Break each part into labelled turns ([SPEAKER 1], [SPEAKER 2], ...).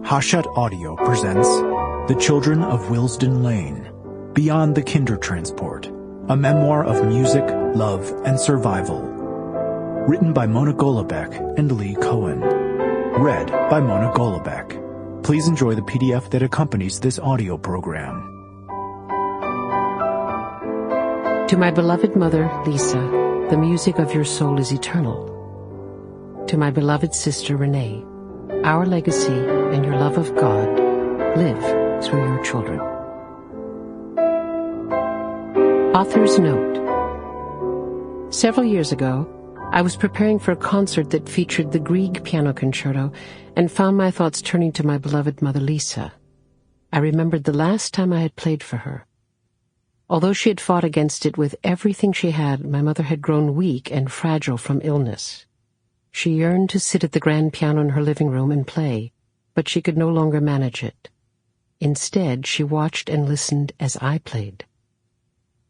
[SPEAKER 1] Hachette Audio presents The Children of Willesden Lane, Beyond the Kindertransport, a memoir of music, love, and survival. Written by Mona Golabek and Lee Cohen. Read by Mona Golabek. Please enjoy the PDF that accompanies this audio program.
[SPEAKER 2] To my beloved mother, Lisa, the music of your soul is eternal. To my beloved sister, Renee, our legacy and your love of God live through your children. Author's note. Several years ago, I was preparing for a concert that featured the Grieg piano concerto and found my thoughts turning to my beloved mother, Lisa. I remembered the last time I had played for her. Although she had fought against it with everything she had, my mother had grown weak and fragile from illness. She yearned to sit at the grand piano in her living room and play, but she could no longer manage it. Instead, she watched and listened as I played.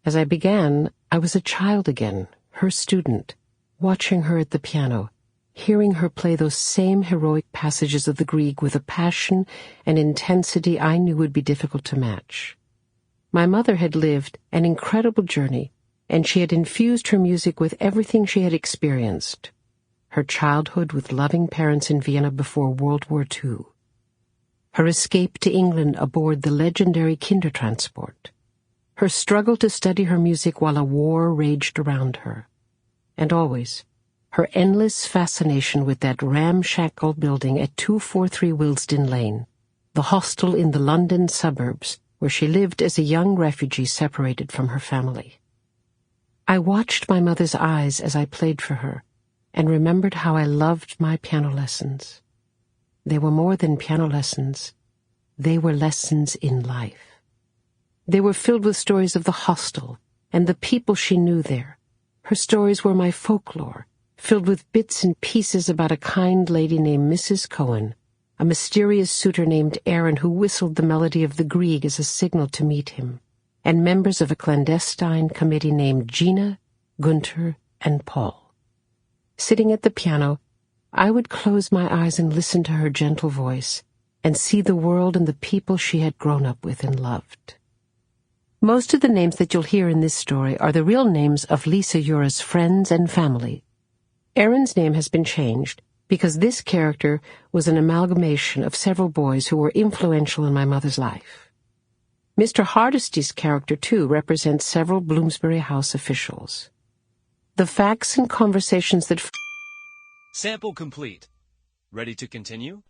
[SPEAKER 2] As I began, I was a child again, her student, watching her at the piano, hearing her play those same heroic passages of the Grieg with a passion and intensity I knew would be difficult to match. My mother had lived an incredible journey, and she had infused her music with everything she had experienced. Her childhood with loving parents in Vienna before World War II. Her escape to England aboard the legendary Kindertransport. Her struggle to study her music while a war raged around her. And always, her endless fascination with that ramshackle building at 243 Willesden Lane, the hostel in the London suburbs where she lived as a young refugee separated from her family. I watched my mother's eyes as I played for her, and remembered how I loved my piano lessons. They were more than piano lessons. They were lessons in life. They were filled with stories of the hostel and the people she knew there. Her stories were my folklore, filled with bits and pieces about a kind lady named Mrs. Cohen, a mysterious suitor named Aaron who whistled the melody of the Grieg as a signal to meet him, and members of a clandestine committee named Gina, Gunther, and Paul. Sitting at the piano, I would close my eyes and listen to her gentle voice and see the world and the people she had grown up with and loved. Most of the names that you'll hear in this story are the real names of Lisa Jura's friends and family. Aaron's name has been changed because this character was an amalgamation of several boys who were influential in my mother's life. Mr. Hardesty's character, too, represents several Bloomsbury House officials. The facts and conversations that...
[SPEAKER 3] Sample complete. Ready to continue?